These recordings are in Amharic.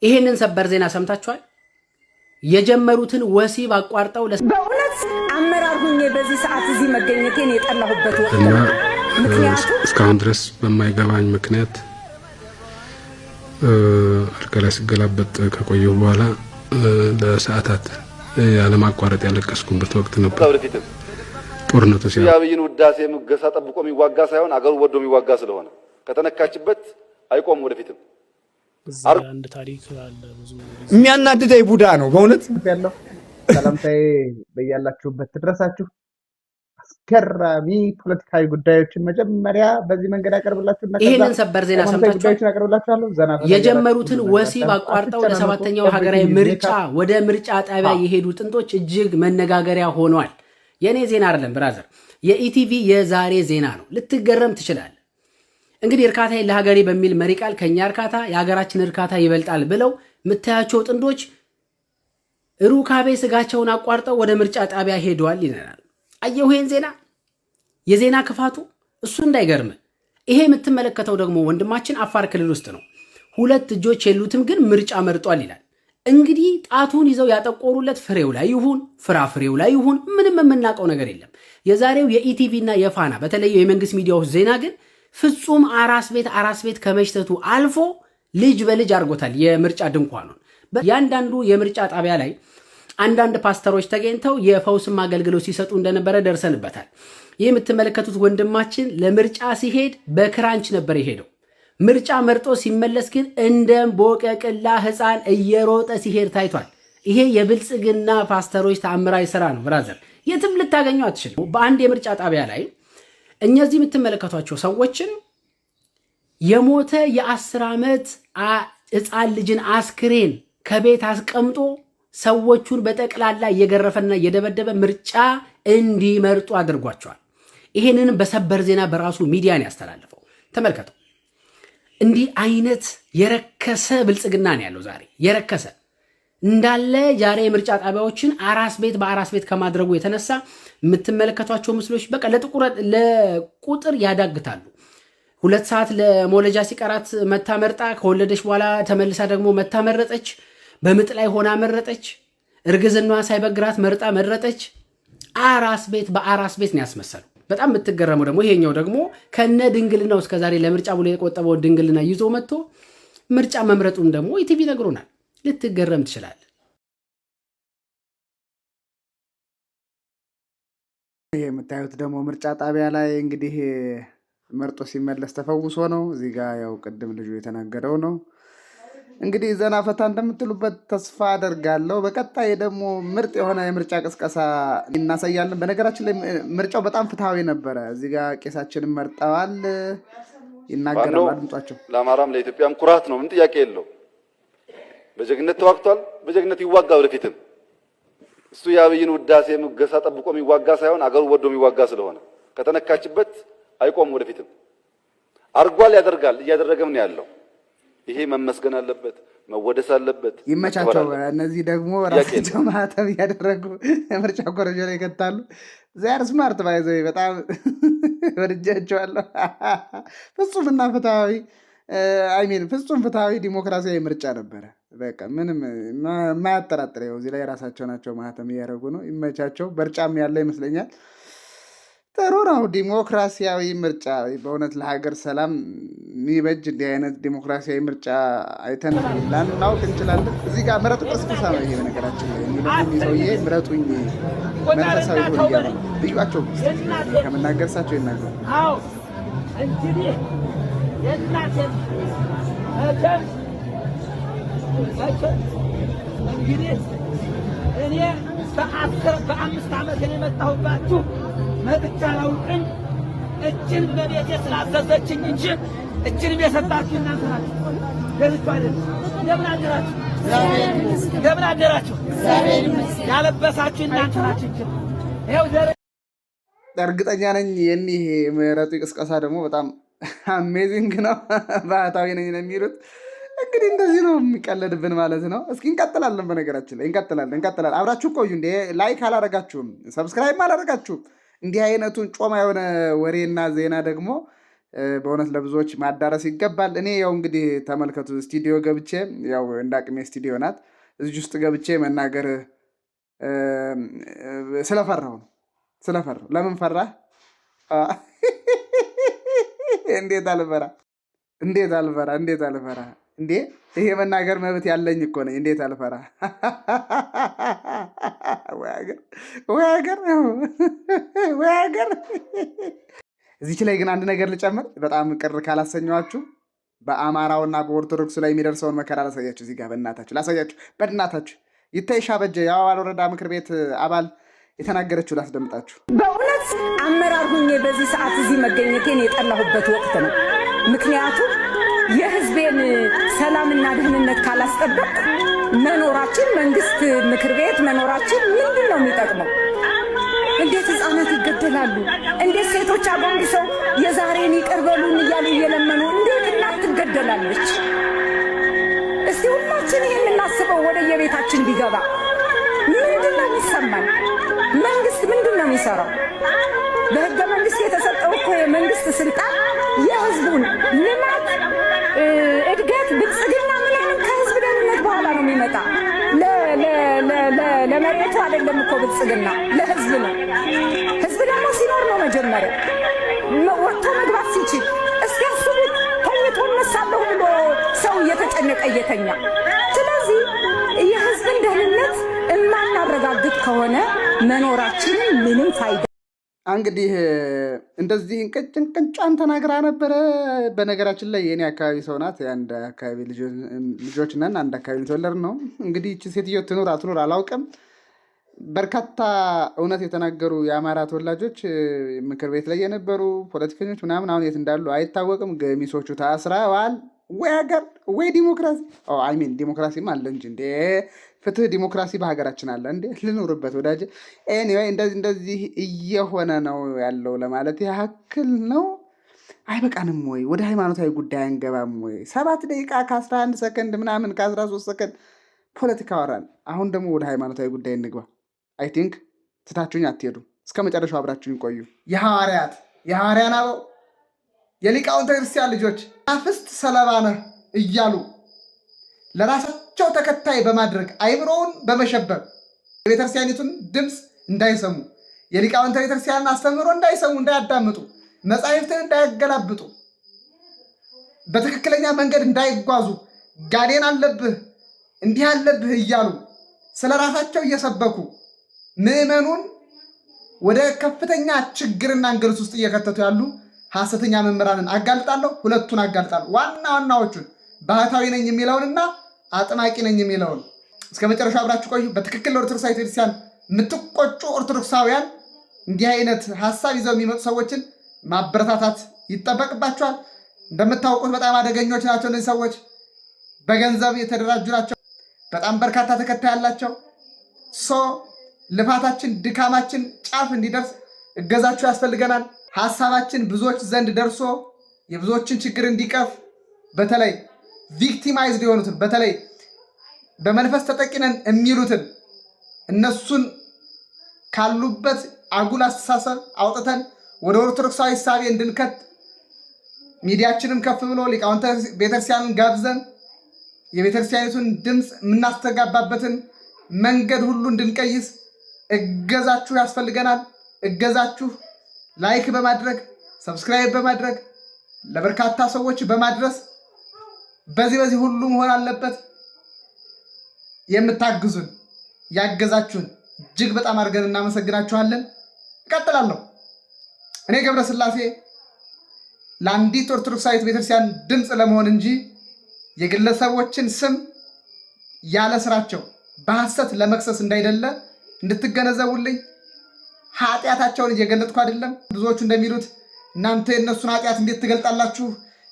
ይሄንን ሰበር ዜና ሰምታችኋል? የጀመሩትን ወሲብ አቋርጠው በእውነት አመራር ሆኜ በዚህ ሰዓት እዚህ መገኘቴን የጠላሁበት ወቅት እና ምክንያቱም እስካሁን ድረስ በማይገባኝ ምክንያት አልጋ ላይ ስገላበጥ ከቆየሁ በኋላ ለሰዓታት ያለማቋረጥ ያለቀስኩበት ወቅት ነበር። ጦርነቱ የአብይን ውዳሴ ሙገሳ ጠብቆ የሚዋጋ ሳይሆን አገሩ ወዶ የሚዋጋ ስለሆነ ከተነካችበት አይቆም ወደፊትም። አንድ ታሪክ አለ ብዙ የሚያናድደኝ ቡዳ ነው በእውነት ያለው። ሰላምታዬ በያላችሁበት ትድረሳችሁ። አስገራሚ ፖለቲካዊ ጉዳዮችን መጀመሪያ በዚህ መንገድ አቀርብላችሁና ይሄንን ሰበር ዜና ሰምታችኋል? የጀመሩትን ወሲብ አቋርጠው ለሰባተኛው ሀገራዊ ምርጫ ወደ ምርጫ ጣቢያ የሄዱ ጥንዶች እጅግ መነጋገሪያ ሆኗል። የኔ ዜና አይደለም ብራዘር፣ የኢቲቪ የዛሬ ዜና ነው። ልትገረም ትችላለህ። እንግዲህ እርካታ ለሀገሬ በሚል መሪ ቃል ከኛ እርካታ የሀገራችን እርካታ ይበልጣል ብለው የምታያቸው ጥንዶች ሩካቤ ስጋቸውን አቋርጠው ወደ ምርጫ ጣቢያ ሄደዋል ይለናል። አየሁ ይሄን ዜና። የዜና ክፋቱ እሱ እንዳይገርም። ይሄ የምትመለከተው ደግሞ ወንድማችን አፋር ክልል ውስጥ ነው። 2 እጆች የሉትም ግን ምርጫ መርጧል ይላል። እንግዲህ ጣቱን ይዘው ያጠቆሩለት ፍሬው ላይ ይሁን ፍራፍሬው ላይ ይሁን ምንም የምናውቀው ነገር የለም። የዛሬው የኢቲቪ እና የፋና በተለይ የመንግስት ሚዲያዎች ዜና ግን ፍጹም አራስ ቤት ከመሽተቱ አልፎ ልጅ በልጅ አድርጎታል የምርጫ ድንኳኑን። ያንዳንዱ የምርጫ ጣቢያ ላይ አንዳንድ ፓስተሮች ተገኝተው የፈውስም አገልግሎት ሲሰጡ እንደነበረ ደርሰንበታል። ይህ የምትመለከቱት ወንድማችን ለምርጫ ሲሄድ በክራንች ነበር የሄደው። ምርጫ መርጦ ሲመለስ ግን እንደ ቦቀቅላ ሕፃን እየሮጠ ሲሄድ ታይቷል። ይሄ የብልጽግና ፓስተሮች ተአምራዊ ስራ ነው ብራዘር፣ የትም ልታገኘው አትችልም። በአንድ የምርጫ ጣቢያ ላይ እነዚህ የምትመለከቷቸው ሰዎችን የሞተ የ10 ዓመት ሕፃን ልጅን አስክሬን ከቤት አስቀምጦ ሰዎቹን በጠቅላላ እየገረፈና እየደበደበ ምርጫ እንዲመርጡ አድርጓቸዋል። ይሄንንም በሰበር ዜና በራሱ ሚዲያን ያስተላልፈው ተመልከተው። እንዲህ አይነት የረከሰ ብልጽግና ነው ያለው ዛሬ። የረከሰ እንዳለ ዛሬ የምርጫ ጣቢያዎችን በአራስ ቤት ከማድረጉ የተነሳ የምትመለከቷቸው ምስሎች በቃ ለቁጥር ያዳግታሉ። 2 ሰዓት ለሞለጃ ሲቀራት መታ መርጣ፣ ከወለደች በኋላ ተመልሳ ደግሞ መታ መረጠች፣ በምጥ ላይ ሆና መረጠች፣ እርግዝናዋ ሳይበግራት መርጣ መረጠች። በአራስ ቤት ነው ያስመሰለው። በጣም የምትገረመው ደግሞ ይሄኛው ደግሞ ከነ ድንግልናው እስከዛሬ ለምርጫ ብሎ የቆጠበው ድንግልና ይዞ መጥቶ ምርጫ መምረጡም ደግሞ ኢቲቪ ነግሮናል። ልትገረም ትችላለህ። ይሄ የምታዩት ደግሞ ምርጫ ጣቢያ ላይ እንግዲህ መርጦ ሲመለስ ተፈውሶ ነው። እዚህ ጋር ያው ቅድም ልጁ የተናገረው ነው። እንግዲህ ዘና ፈታ እንደምትሉበት ተስፋ አደርጋለሁ። በቀጣይ ደግሞ ምርጥ የሆነ የምርጫ ቅስቀሳ እናሳያለን። በነገራችን ላይ ምርጫው በጣም ፍትሃዊ ነበረ። እዚህ ጋር ቄሳችንን መርጠዋል፣ ይናገራሉ። አድምጧቸው። ለአማራም ለኢትዮጵያም ኩራት ነው፣ ምን ጥያቄ የለው። በጀግነት ተዋግቷል፣ በጀግነት ይዋጋ ወደፊትም። እሱ የአብይን ውዳሴ ሙገሳ ጠብቆ የሚዋጋ ሳይሆን አገሩ ወዶ የሚዋጋ ስለሆነ ከተነካችበት አይቆም ወደፊትም። አርጓል፣ ያደርጋል፣ እያደረገም ነው ያለው። ይሄ መመስገን አለበት፣ መወደስ አለበት። ይመቻቸው። እነዚህ ደግሞ ራሳቸው ማህተም እያደረጉ ምርጫ ኮረጆ ላይ ይከታሉ። ዛር ስማርት ባይዘው በጣም ወድጃቸዋለሁ። ፍጹምና ፍትሃዊ ፍጹም ፍትሃዊ ዲሞክራሲያዊ ምርጫ ነበረ። በቃ ምንም የማያጠራጥር ይኸው እዚህ ላይ ራሳቸው ናቸው ማህተም እያደረጉ ነው። ይመቻቸው። በርጫም ያለ ይመስለኛል። ጥሩ ነው። ዲሞክራሲያዊ ምርጫ በእውነት ለሀገር ሰላም የሚበጅ እንዲህ አይነት ዲሞክራሲያዊ ምርጫ አይተን ላናውቅ እንችላለን። እዚህ ጋር ምረጡ ቅስቀሳ ነው ይሄ። በነገራችን ላይ የሚለኝ ሰውዬ ምረጡኝ መንፈሳዊ ሆን እያሉ ነው። ልዩቸው ከመናገር እሳቸው ይናገሩ። እንግዲህ እኔ በ5 ዓመት የመጣሁባችሁ መጥቻ አላውቅም። እችን በቤቴ ስላዘዘችኝ እንጂ እችንም የሰጣችሁ እናንተ ናችሁ። ገዝቷ አይደል? እንደምን አደራችሁ? እንደምን አደራችሁ? ያለበሳችሁ እናንተ ናችሁ። ይኸው እርግጠኛ ነኝ የኒህ ምረጡ ቅስቀሳ ደግሞ በጣም አሜዚንግ ነው። ባህታዊ ነኝ ነው የሚሉት። እንግዲህ እንደዚህ ነው የሚቀለድብን ማለት ነው። እስኪ እንቀጥላለን። በነገራችን ላይ እንቀጥላለን። አብራችሁ ቆዩ። እንደ ላይክ አላረጋችሁም፣ ሰብስክራይብ አላረጋችሁም። እንዲህ አይነቱን ጮማ የሆነ ወሬና ዜና ደግሞ በእውነት ለብዙዎች ማዳረስ ይገባል። እኔ ያው እንግዲህ ተመልከቱ ስቱዲዮ ገብቼ ያው እንዳቅሜ ስቱዲዮ ናት እዚህ ውስጥ ገብቼ መናገር ስለፈራሁ ነው። ስለፈራሁ ለምን ፈራህ? እንዴት አልፈራ እንዴ ይሄ መናገር መብት ያለኝ እኮ ነኝ። እንዴት አልፈራ? ወይ ሀገር። እዚች ላይ ግን አንድ ነገር ልጨምር፣ በጣም ቅር ካላሰኘኋችሁ በአማራውና በኦርቶዶክሱ ላይ የሚደርሰውን መከራ ላሳያችሁ። እዚህ ጋር በእናታችሁ ይታይሻ በጀ የአዋል ወረዳ ምክር ቤት አባል የተናገረችው ላስደምጣችሁ። በእውነት አመራር ሁኜ በዚህ ሰዓት እዚህ መገኘቴን የጠላሁበት ወቅት ነው። ምክንያቱም የህዝቤን ሰላምና ደህንነት ካላስጠበቅ መኖራችን መንግስት ምክር ቤት መኖራችን ምንድን ነው የሚጠቅመው? እንዴት ህፃናት ይገደላሉ? እንዴት ሴቶች አጎንብሰው የዛሬን ይቅር በሉን እያሉ እየለመኑ እንዴት እናት ትገደላለች? እስቲ ሁላችን ይህን እናስበው። ወደ የቤታችን ቢገባ ምንድን ነው የሚሰማን? መንግስት ምንድን ነው የሚሰራው? በህገ መንግስት የተሰጠው እኮ የመንግስት ስልጣን የህዝቡን ልማት፣ እድገት፣ ብልጽግና ምናምን ከህዝብ ደህንነት በኋላ ነው የሚመጣ። ለመሬቱ አይደለም እኮ ብልጽግና ለህዝብ ነው። ህዝብ ደግሞ ሲኖር ነው መጀመሪያ ወጥቶ መግባት ሲችል። እስኪ አስቡት ተኝቶ እነሳለሁ ብሎ ሰው እየተጨነቀ እየተኛ። ስለዚህ የህዝብን ደህንነት የማናረጋግጥ ከሆነ መኖራችንን ምንም ፋይዳ። እንግዲህ እንደዚህ እንቅጫን ተናግራ ነበረ። በነገራችን ላይ የኔ አካባቢ ሰው ናት። የአንድ አካባቢ ልጆች ነን። አንድ አካባቢ የተወለድን ነው። እንግዲህ ይህች ሴትዮ ትኑር አትኑር አላውቅም። በርካታ እውነት የተናገሩ የአማራ ተወላጆች ምክር ቤት ላይ የነበሩ ፖለቲከኞች ምናምን አሁን የት እንዳሉ አይታወቅም። ገሚሶቹ ታስረዋል። ወይ ሀገር ወይ ዲሞክራሲ አይሚን ዲሞክራሲም አለ እንጂ እንዴ ፍትህ ዲሞክራሲ በሀገራችን አለ እንዴ? ልኑርበት ወዳጅ። ኤኒዌይ እንደዚህ እየሆነ ነው ያለው ለማለት ያክል ነው። አይበቃንም ወይ? ወደ ሃይማኖታዊ ጉዳይ አንገባም ወይ? 7 ደቂቃ ከ11 ሰከንድ ምናምን ከ13 ሰከንድ ፖለቲካ ወራን። አሁን ደግሞ ወደ ሃይማኖታዊ ጉዳይ እንግባ። አይ ቲንክ ትታችሁኝ አትሄዱ። እስከ መጨረሻው አብራችሁኝ ቆዩ። የሐዋርያን አበው የሊቃውንተ ክርስቲያን ልጆች አፍስት ሰለባ ነህ እያሉ ለራሳቸው ተከታይ በማድረግ አይምሮውን በመሸበር የቤተክርስቲያኒቱን ድምፅ እንዳይሰሙ፣ የሊቃውንተ ቤተክርስቲያንን አስተምህሮ እንዳይሰሙ፣ እንዳያዳምጡ፣ መጻሕፍትን እንዳያገላብጡ፣ በትክክለኛ መንገድ እንዳይጓዙ፣ ጋኔን አለብህ እንዲህ አለብህ እያሉ ስለ ራሳቸው እየሰበኩ ምዕመኑን ወደ ከፍተኛ ችግርና እንግልት ውስጥ እየከተቱ ያሉ ሐሰተኛ መምህራንን አጋልጣለሁ። ሁለቱን አጋልጣለሁ። ዋናዎቹን ባህታዊ ነኝ የሚለውንና አጥማቂ ነኝ የሚለውን። እስከ መጨረሻ አብራችሁ ቆዩ። በትክክል ለኦርቶዶክሳዊ ቤተክርስቲያን የምትቆጩ ኦርቶዶክሳውያን እንዲህ አይነት ሐሳብ ይዘው የሚመጡ ሰዎችን ማበረታታት ይጠበቅባቸዋል። እንደምታውቁት በጣም አደገኞች ናቸው እነዚህ ሰዎች። በገንዘብ የተደራጁ ናቸው። በጣም በርካታ ተከታይ ያላቸው። ልፋታችን ድካማችን ጫፍ እንዲደርስ እገዛችሁ ያስፈልገናል። ሐሳባችን ብዙዎች ዘንድ ደርሶ የብዙዎችን ችግር እንዲቀፍ፣ በተለይ ቪክቲማይዝድ የሆኑትን በተለይ በመንፈስ ተጠቂነን የሚሉትን እነሱን ካሉበት አጉል አስተሳሰብ አውጥተን ወደ ኦርቶዶክሳዊ እሳቤ እንድንከት ሚዲያችንም ከፍ ብሎ ሊቃውንተ ቤተክርስቲያንን ጋብዘን የቤተክርስቲያኒቱን ድምፅ የምናስተጋባበትን መንገድ ሁሉ እንድንቀይስ እገዛችሁ ያስፈልገናል። እገዛችሁ ላይክ በማድረግ ሰብስክራይብ በማድረግ ለበርካታ ሰዎች በማድረስ በዚህ ሁሉ መሆን አለበት። የምታግዙን ያገዛችሁን እጅግ በጣም አድርገን እናመሰግናችኋለን። እቀጥላለሁ። እኔ ገብረስላሴ ለአንዲት ኦርቶዶክሳዊት ቤተክርስቲያን ድምፅ ለመሆን እንጂ የግለሰቦችን ስም ያለ ስራቸው በሐሰት ለመክሰስ እንዳይደለ እንድትገነዘቡልኝ። ኃጢአታቸውን እየገለጥኩ አይደለም። ብዙዎቹ እንደሚሉት እናንተ የእነሱን ኃጢአት እንዴት ትገልጣላችሁ?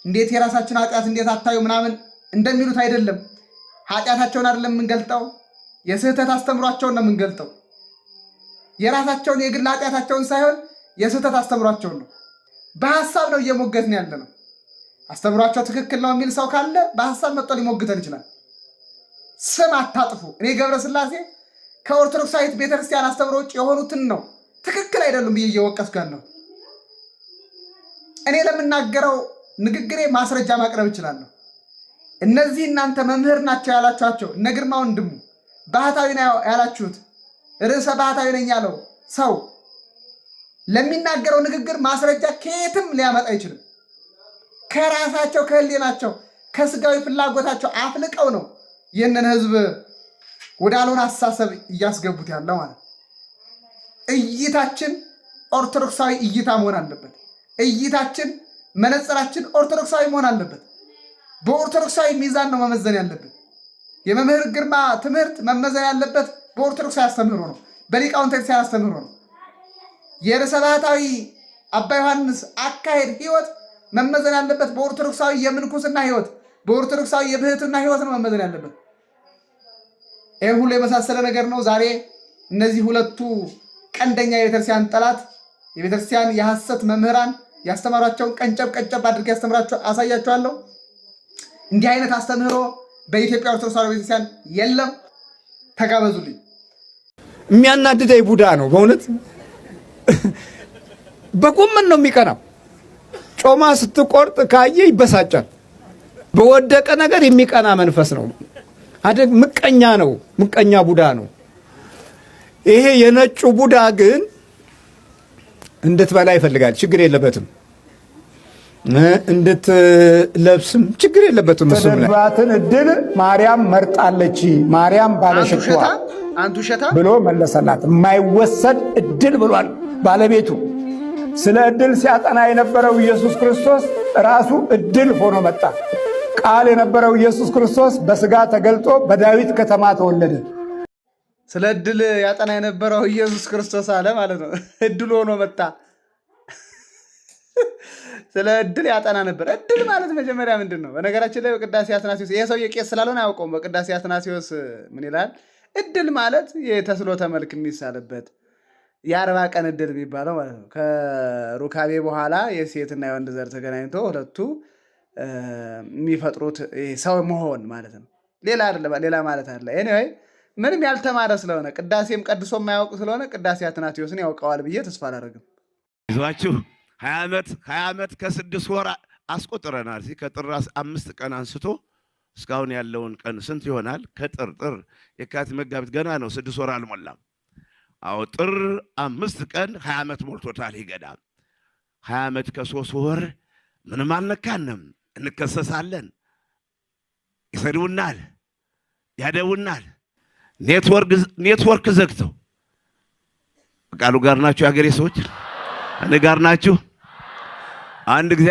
እንዴት የራሳችን ኃጢአት እንዴት አታዩ? ምናምን እንደሚሉት አይደለም። ኃጢአታቸውን አይደለም የምንገልጠው፣ የስህተት አስተምሯቸውን ነው የምንገልጠው። የራሳቸውን የግል ኃጢአታቸውን ሳይሆን የስህተት አስተምሯቸውን ነው። በሐሳብ ነው እየሞገትን ያለ ነው። አስተምሯቸው ትክክል ነው የሚል ሰው ካለ በሐሳብ መጥቶ ሊሞግተን ይችላል። ስም አታጥፉ። እኔ ገብረስላሴ ከኦርቶዶክሳዊት ቤተክርስቲያን አስተምሮ ውጭ የሆኑትን ነው ትክክል አይደሉም ብዬ እየወቀስኩ ያለው። እኔ ለምናገረው ንግግሬ ማስረጃ ማቅረብ እችላለሁ። እነዚህ እናንተ መምህር ናቸው ያላችኋቸው እነ ግርማ ወንድሙ ባህታዊ ነው ያላችሁት ርዕሰ ባህታዊ ነኝ ያለው ሰው ለሚናገረው ንግግር ማስረጃ ከየትም ሊያመጣ አይችልም። ከራሳቸው ከህሊናቸው ከስጋዊ ፍላጎታቸው አፍልቀው ነው ይህንን ህዝብ ወዳልሆነ አስተሳሰብ እያስገቡት ያለው ማለት። እይታችን ኦርቶዶክሳዊ እይታ መሆን አለበት። እይታችን መነጽራችን ኦርቶዶክሳዊ መሆን አለበት። በኦርቶዶክሳዊ ሚዛን ነው መመዘን ያለበት። የመምህር ግርማ ትምህርት መመዘን ያለበት በኦርቶዶክሳዊ አስተምህሮ ነው፣ በሊቃውንተ ቤተክርስቲያን አስተምህሮ ነው። የርዕሰ ባህታዊ አባ ዮሐንስ አካሄድ ህይወት መመዘን ያለበት በኦርቶዶክሳዊ የምንኩስና ህይወት፣ በኦርቶዶክሳዊ የብህትና ህይወት ነው መመዘን ያለበት። ይህ ሁሉ የመሳሰለ ነገር ነው። ዛሬ እነዚህ ሁለቱ ቀንደኛ የቤተክርስቲያን ጠላት የቤተክርስቲያን የሐሰት መምህራን ያስተማሯቸውን ቀንጨብ አድርጌ አሳያቸዋለሁ። እንዲህ አይነት አስተምህሮ በኢትዮጵያ ኦርቶዶክስ ተዋሕዶ ቤተክርስቲያን የለም። ተጋበዙልኝ። የሚያናድደኝ ቡዳ ነው በእውነት በጎመን ነው የሚቀናው። ጮማ ስትቆርጥ ካየ ይበሳጫል። በወደቀ ነገር የሚቀና መንፈስ ነው። አደግ ምቀኛ ነው። ምቀኛ ቡዳ ነው። ይሄ የነጩ ቡዳ ግን እንድትበላ ይፈልጋል። ችግር የለበትም። እንድትለብስም ችግር የለበትም። ተደባትን እድል ማርያም መርጣለች። ማርያም ባለሽቷ አንቱ ሸታ ብሎ መለሰላት። የማይወሰድ እድል ብሏል ባለቤቱ። ስለ እድል ሲያጠና የነበረው ኢየሱስ ክርስቶስ ራሱ እድል ሆኖ መጣ። ቃል የነበረው ኢየሱስ ክርስቶስ በስጋ ተገልጦ በዳዊት ከተማ ተወለደ። ስለ እድል ያጠና የነበረው ኢየሱስ ክርስቶስ አለ ማለት ነው። እድል ሆኖ መጣ። ስለ እድል ያጠና ነበር። እድል ማለት መጀመሪያ ምንድን ነው? በነገራችን ላይ በቅዳሴ አትናቴዎስ ይሄ ሰውዬ ቄስ ስላልሆነ አያውቀውም። በቅዳሴ አትናቴዎስ ምን ይላል? እድል ማለት የተስሎተ መልክ የሚሳልበት የ40 ቀን እድል የሚባለው ማለት ነው። ከሩካቤ በኋላ የሴትና የወንድ ዘር ተገናኝቶ ሁለቱ የሚፈጥሩት ሰው መሆን ማለት ነው። ሌላ አይደለም፣ ሌላ ማለት አለ። ኤኒዌይ ምንም ያልተማረ ስለሆነ ቅዳሴም ቀድሶ የማያውቅ ስለሆነ ቅዳሴ አትናቴዎስን ያውቀዋል ብዬ ተስፋ አላደርግም። ይዟችሁ 20 ዓመት ከ6 ወር አስቆጥረናል። ከጥር 5 ቀን አንስቶ እስካሁን ያለውን ቀን ስንት ይሆናል? ከጥር የካቲት መጋቢት ገና ነው፣ 6 ወር አልሞላም። አዎ ጥር 5 ቀን 20 ዓመት ሞልቶታል። ይገዳም 20 ዓመት ከ3 ወር ምንም አልነካንም። እንከሰሳለን፣ ይሰድቡናል፣ ያደቡናል። ኔትወርክ ዘግተው ቃሉ ጋር ናችሁ። የሀገሬ ሰዎች እኔ ጋር ናችሁ። አንድ ጊዜ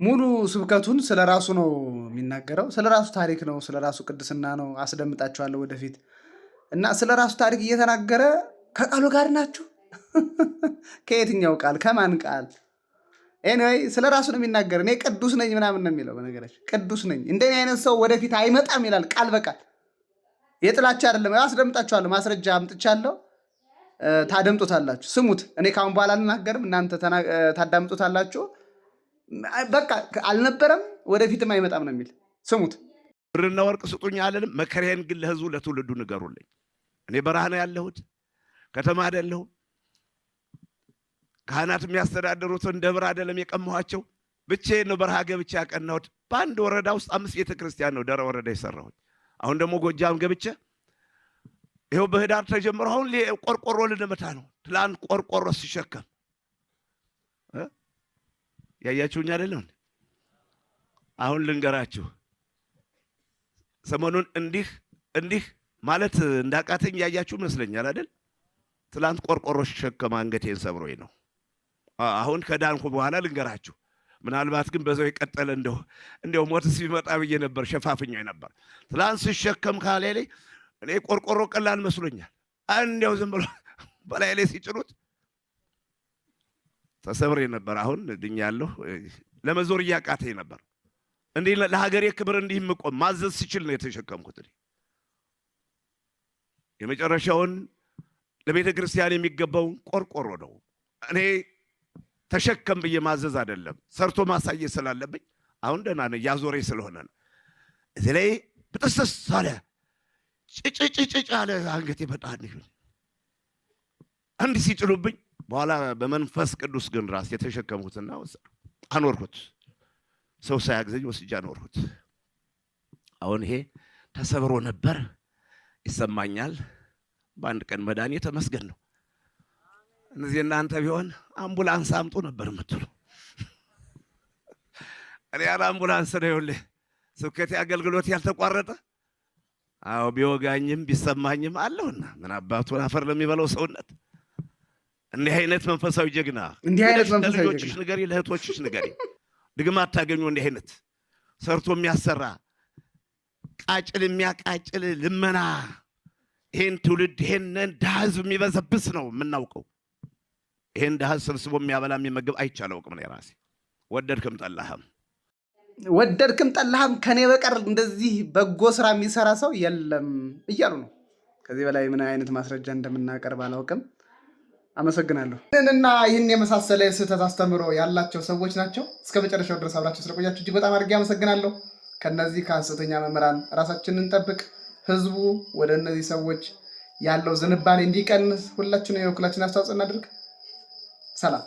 ሙሉ ስብከቱን ስለ ራሱ ነው የሚናገረው። ስለ ራሱ ታሪክ ነው፣ ስለ ራሱ ቅድስና ነው። አስደምጣችኋለሁ ወደፊት እና ስለ ራሱ ታሪክ እየተናገረ ከቃሉ ጋር ናችሁ። ከየትኛው ቃል? ከማን ቃል? ኤኒዌይ ስለ ራሱ ነው የሚናገር። እኔ ቅዱስ ነኝ ምናምን ነው የሚለው። በነገራችን ቅዱስ ነኝ እንደኔ አይነት ሰው ወደፊት አይመጣም ይላል ቃል በቃል። የጥላቻ አይደለም። አስደምጣችኋለሁ፣ ማስረጃ አምጥቻለሁ። ታደምጡታላችሁ። ስሙት። እኔ ካሁን በኋላ አልናገርም፣ እናንተ ታዳምጡታላችሁ። በቃ አልነበረም ወደፊትም አይመጣም ነው የሚል። ስሙት። ብርና ወርቅ ስጡኝ አለንም፣ መከሬን ግን ለህዝቡ ለትውልዱ ንገሩልኝ። እኔ በረሃ ነው ያለሁት፣ ከተማ አይደለሁም። ካህናት የሚያስተዳድሩትን ደብር አይደለም የቀማኋቸው። ብቻዬን ነው በረሃ ገብቼ ያቀናሁት። በአንድ ወረዳ ውስጥ 5 ቤተክርስቲያን ነው ደረ ወረዳ የሰራሁት። አሁን ደግሞ ጎጃም ገብቼ ይኸው በህዳር ተጀምሮ አሁን ቆርቆሮ ልንመታ ነው። ትላንት ቆርቆሮ ሲሸከም ያያችሁኝ አይደለም? አሁን ልንገራችሁ። ሰሞኑን እንዲህ ማለት እንዳቃተኝ ያያችሁ መስለኛል አይደል? ትላንት ቆርቆሮ ሲሸከም አንገቴን ሰብሮኝ ነው። አሁን ከዳንኩ በኋላ ልንገራችሁ። ምናልባት ግን በዛው የቀጠለ እንደው ሞትስ ቢመጣ ብዬ ነበር፣ ሸፋፍኛው ነበር። ትላንት ሲሸከም ካሌ ላይ እኔ ቆርቆሮ ቀላል መስሎኛል። እንደው ዝም ብሎ በላይ ላይ ሲጭኑት ተሰብሬ ነበር። አሁን ድኛለሁ። ለመዞር እያቃተኝ ነበር። እንዲህ ለሀገሬ ክብር እንዲህ የምቆም ማዘዝ ሲችል ነው የተሸከምኩት። የመጨረሻውን ለቤተ ክርስቲያን የሚገባውን ቆርቆሮ ነው። እኔ ተሸከም ብዬ ማዘዝ አይደለም፣ ሰርቶ ማሳየት ስላለብኝ አሁን ደህና ነኝ። ያዞሬ ስለሆነ ነው። እዚህ ላይ ብጥስስ አለ፣ ጭጭጭጭ አለ አንገቴ። በጣም እንዲህ ሲጭሉብኝ በኋላ በመንፈስ ቅዱስ ግን ራስ የተሸከምኩትና ወሰዱ። አኖርኩት። ሰው ሳያግዘኝ ወስጄ አኖርኩት። አሁን ይሄ ተሰብሮ ነበር ይሰማኛል። በአንድ ቀን መዳኔ ተመስገን ነው። እነዚህ እናንተ ቢሆን አምቡላንስ አምጡ ነበር የምትሉ። እኔ ያለ አምቡላንስ ነው ይኸውልህ ስብከቴ አገልግሎት ያልተቋረጠ። አዎ ቢወጋኝም ቢሰማኝም አለውና ምን አባቱን አፈር ለሚበላው ሰውነት እንዲህ አይነት መንፈሳዊ ጀግና ለልጆችሽ ንገሪ፣ ለእህቶችሽ ንገሪ። ድግማ አታገኙ። እንዲህ አይነት ሰርቶ የሚያሰራ ቃጭል የሚያቃጭል ልመና ይሄን ትውልድ ይሄንን ድሃ ሕዝብ የሚበዘብስ ነው የምናውቀው። ይሄን ድሃ ሰብስቦ የሚያበላ የሚመግብ አይቻለውቅም ነው የራሴ። ወደድክም ጠላህም ከኔ በቀር እንደዚህ በጎ ስራ የሚሰራ ሰው የለም እያሉ ነው። ከዚህ በላይ ምን አይነት ማስረጃ እንደምናቀርብ አላውቅም። አመሰግናለሁ። እና ይህን የመሳሰለ ስህተት አስተምሮ ያላቸው ሰዎች ናቸው። እስከ መጨረሻው ድረስ አብራችሁ ስለቆያችሁ እጅግ በጣም አድርጌ አመሰግናለሁ። ከነዚህ ከሐሰተኛ መምህራን ራሳችንን እንጠብቅ። ህዝቡ ወደ እነዚህ ሰዎች ያለው ዝንባሌ እንዲቀንስ ሁላችንም የበኩላችን አስተዋጽኦ እናድርግ። ሰላም።